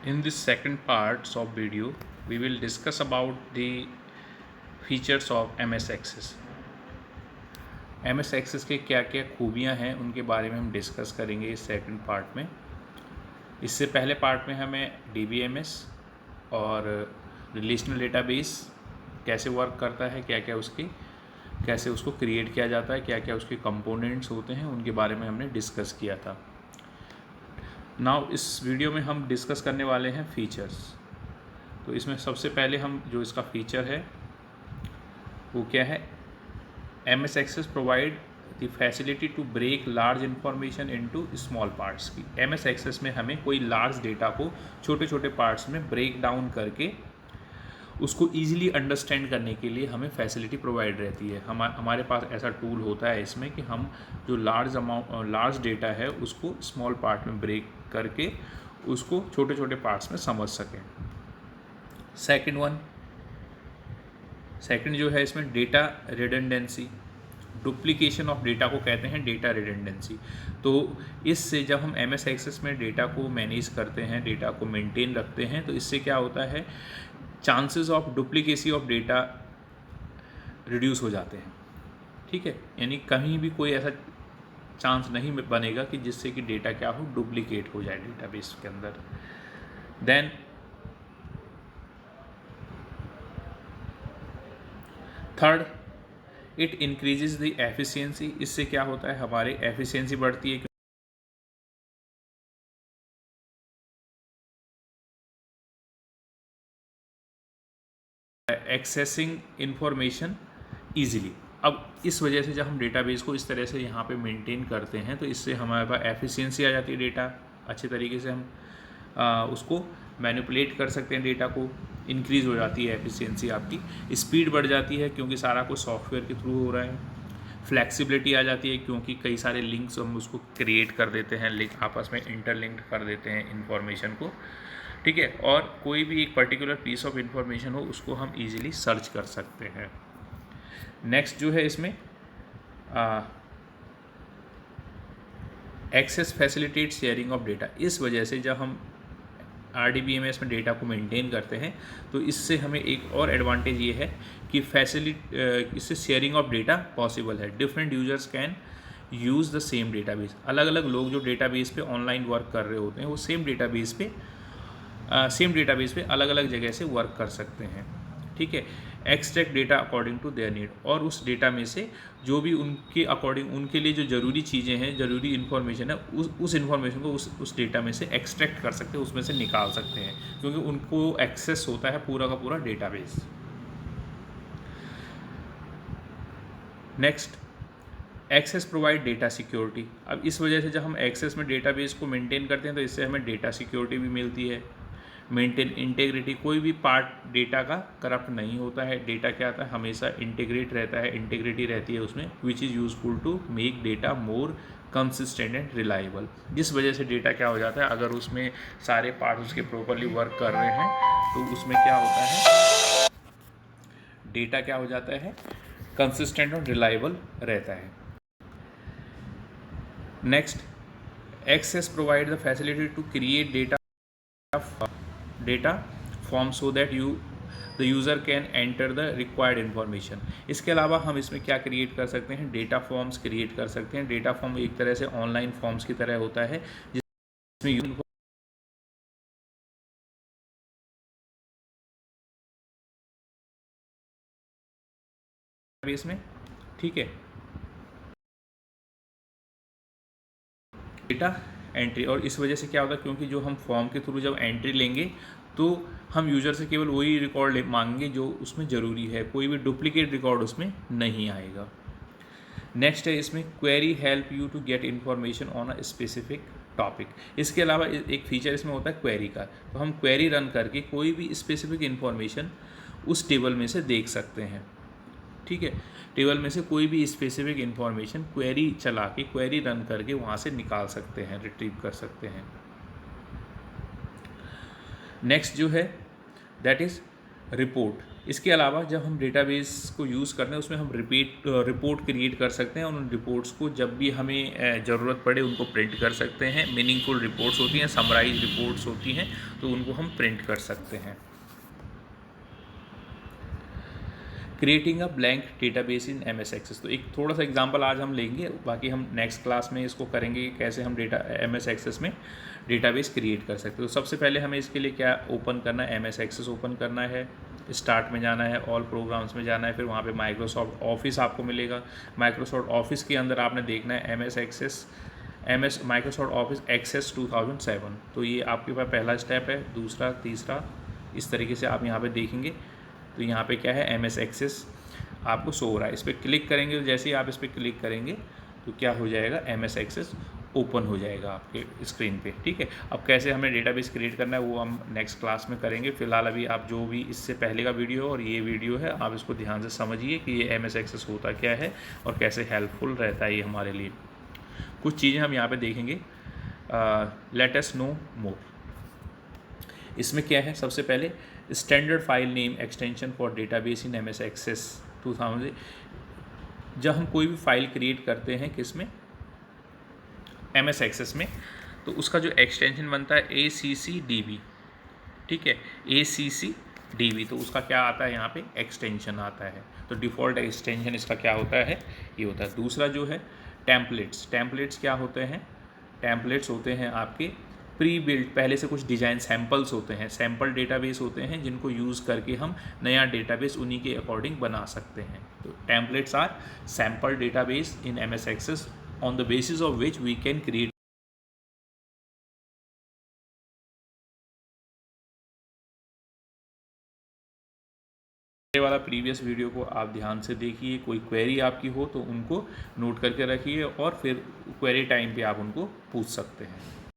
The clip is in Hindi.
In this second parts of video, we will discuss about the features of MS Access. MS Access के क्या क्या खूबियाँ हैं उनके बारे में हम डिस्कस करेंगे इस सेकंड पार्ट में। इससे पहले पार्ट में हमें DBMS और रिलेशनल डेटाबेस कैसे वर्क करता है, क्या क्या उसकी कैसे उसको क्रिएट किया जाता है, क्या क्या उसके कंपोनेंट्स होते हैं, उनके बारे में हमने डिस्कस किया था। नाउ इस वीडियो में हम डिस्कस करने वाले हैं फीचर्स। तो इसमें सबसे पहले हम जो इसका फीचर है वो क्या है, MS Access provide the facility to break large information into small parts की। MS Access में हमें कोई लार्ज डेटा को छोटे छोटे पार्ट्स में ब्रेक डाउन करके उसको ईजिली अंडरस्टैंड करने के लिए हमें फैसिलिटी प्रोवाइड रहती है। हमारे पास ऐसा टूल होता है इसमें कि हम जो लार्ज डेटा है उसको स्मॉल पार्ट में ब्रेक करके उसको छोटे छोटे पार्ट्स में समझ सकें। सेकंड जो है इसमें data redundancy, duplication of data को कहते हैं डेटा रिडंडेंसी। तो इससे जब हम MS Access में डेटा को मैनेज करते हैं, डेटा को मेंटेन रखते हैं, तो इससे क्या होता है, chances of duplicacy of data reduce हो जाते हैं। ठीक है, यानी कहीं भी कोई ऐसा चांस नहीं बनेगा कि जिससे कि डेटा क्या हो, डुप्लीकेट हो जाए डेटाबेस के अंदर। Then third, it increases the efficiency. इससे क्या होता है, हमारी एफिशिएंसी बढ़ती है। Accessing information easily. अब इस वजह से जब हम डेटाबेस को इस तरह से यहाँ पे मेंटेन करते हैं तो इससे हमारे पास एफिशिएंसी आ जाती है। डेटा अच्छे तरीके से हम उसको मैनिपुलेट कर सकते हैं, डेटा को इंक्रीज़ हो जाती है एफिशिएंसी, आपकी स्पीड बढ़ जाती है क्योंकि सारा कुछ सॉफ्टवेयर के थ्रू हो रहा है। फ्लैक्सिबिलिटी आ जाती है क्योंकि कई सारे लिंक्स हम उसको क्रिएट कर देते हैं, लिंक आपस में इंटरलिंक्ड कर देते हैं इन्फॉर्मेशन को। ठीक है, और कोई भी एक पर्टिकुलर पीस ऑफ इंफॉर्मेशन हो उसको हम इजीली सर्च कर सकते हैं। नेक्स्ट जो है इसमें Access facilitate sharing of data. इस वजह से जब हम RDBMS में डेटा को मेंटेन करते हैं तो इससे हमें एक और एडवांटेज ये है कि इससे शेयरिंग ऑफ डेटा पॉसिबल है। Different users can use the same database. अलग अलग लोग जो डेटाबेस पे ऑनलाइन वर्क कर रहे होते हैं वो सेम डेटाबेस पे अलग अलग जगह से वर्क कर सकते हैं। ठीक है, extract data according to their need, और उस डेटा में से जो भी उनके अकॉर्डिंग उनके लिए जो ज़रूरी चीज़ें हैं, ज़रूरी इन्फॉर्मेशन है, उस इन्फॉर्मेशन को उस डेटा में से एक्सट्रैक्ट कर सकते हैं, उसमें से निकाल सकते हैं, क्योंकि उनको एक्सेस होता है पूरा का पूरा database. Next, Access provide data security. अब इस वजह से जब हम एक्सेस में डेटाबेस को मेंटेन करते हैं तो इससे हमें डेटा सिक्योरिटी भी मिलती है। मेंटेन इंटेग्रिटी, कोई भी पार्ट डेटा का करप्ट नहीं होता है। डेटा क्या आता है, हमेशा इंटीग्रेट रहता है, इंटीग्रिटी रहती है उसमें, which is useful to make data more consistent and reliable. जिस वजह से डेटा क्या हो जाता है, अगर उसमें सारे पार्ट उसके प्रॉपरली वर्क कर रहे हैं तो उसमें क्या होता है, डेटा क्या हो जाता है, कंसिस्टेंट और रिलायबल रहता है। Next, Access provide the facility to create data form so that the user can enter the required information. इसके अलावा हम इसमें क्या क्रिएट कर सकते हैं, डेटा फॉर्म्स क्रिएट कर सकते हैं। डेटा फॉर्म एक तरह से ऑनलाइन फॉर्म्स की तरह होता है जिसमें बेस में, ठीक है, डेटा एंट्री। और इस वजह से क्या होता है, क्योंकि जो हम फॉर्म के थ्रू जब एंट्री लेंगे तो हम यूज़र से केवल वही रिकॉर्ड मांगेंगे जो उसमें ज़रूरी है, कोई भी डुप्लीकेट रिकॉर्ड उसमें नहीं आएगा। नेक्स्ट है इसमें query help you to get information on a specific topic. इसके अलावा एक फीचर इसमें होता है क्वेरी का, तो हम क्वेरी रन करके कोई भी स्पेसिफिक इन्फॉर्मेशन उस टेबल में से देख सकते हैं। ठीक है, टेबल में से कोई भी स्पेसिफिक इन्फॉर्मेशन क्वेरी चला के, क्वेरी रन करके वहाँ से निकाल सकते हैं, रिट्रीव कर सकते हैं। नेक्स्ट जो है दैट इज़ रिपोर्ट। इसके अलावा जब हम डेटाबेस को यूज़ करते हैं उसमें हम रिपोर्ट क्रिएट कर सकते हैं और उन रिपोर्ट्स को जब भी हमें ज़रूरत पड़े उनको प्रिंट कर सकते हैं। मीनिंगफुल रिपोर्ट्स होती हैं, समराइज रिपोर्ट्स होती हैं, तो उनको हम प्रिंट कर सकते हैं। Creating a blank database in MS Access. तो एक थोड़ा सा एग्जांपल आज हम लेंगे, बाकी हम नेक्स्ट क्लास में इसको करेंगे कि कैसे हम MS एक्सेस में डेटाबेस क्रिएट कर सकते हैं। तो सबसे पहले हमें इसके लिए क्या ओपन करना है, MS एक्सेस ओपन करना है, स्टार्ट में जाना है, ऑल प्रोग्राम्स में जाना है, फिर वहाँ पे माइक्रोसॉफ्ट ऑफिस आपको मिलेगा। माइक्रोसॉफ्ट ऑफिस के अंदर आपने देखना है माइक्रोसॉफ्ट ऑफिस एक्सेस 2007। तो ये आपके पास पहला स्टेप है, दूसरा, तीसरा, इस तरीके से आप यहाँ पे देखेंगे। तो यहाँ पे क्या है, MS एक्सेस आपको शो हो रहा है। इस पर क्लिक करेंगे, तो जैसे ही आप इस पर क्लिक करेंगे तो क्या हो जाएगा, MS एक्सेस ओपन हो जाएगा आपके स्क्रीन पे। ठीक है, अब कैसे हमें डेटाबेस क्रिएट करना है वो हम नेक्स्ट क्लास में करेंगे। फिलहाल अभी आप जो भी इससे पहले का वीडियो है और ये वीडियो है, आप इसको ध्यान से समझिए कि ये MS एक्सेस होता क्या है और कैसे हेल्पफुल रहता है ये हमारे लिए। कुछ चीज़ें हम यहाँ पे देखेंगे। Let us know more. इसमें क्या है, सबसे पहले standard file name extension for database in MS Access 2000। जब हम कोई भी फाइल क्रिएट करते हैं किस में, MS एक्सेस में, तो उसका जो एक्सटेंशन बनता है ACCDB। ठीक है, ACCDB, तो उसका क्या आता है, यहाँ पे एक्सटेंशन आता है। तो डिफ़ॉल्ट एक्सटेंशन इसका क्या होता है, ये होता है। दूसरा जो है टेम्पलेट्स क्या होते हैं, टेम्पलेट्स होते हैं आपके प्री बिल्ट, पहले से कुछ डिज़ाइन सैम्पल्स होते हैं, सैम्पल डेटाबेस होते हैं जिनको यूज़ करके हम नया डेटाबेस उन्हीं के अकॉर्डिंग बना सकते हैं। तो templates are sample database in MS Access on the basis of which we can create. वाला प्रीवियस वीडियो को आप ध्यान से देखिए, कोई क्वेरी आपकी हो तो उनको नोट करके रखिए और फिर क्वेरी टाइम पे आप उनको पूछ सकते हैं।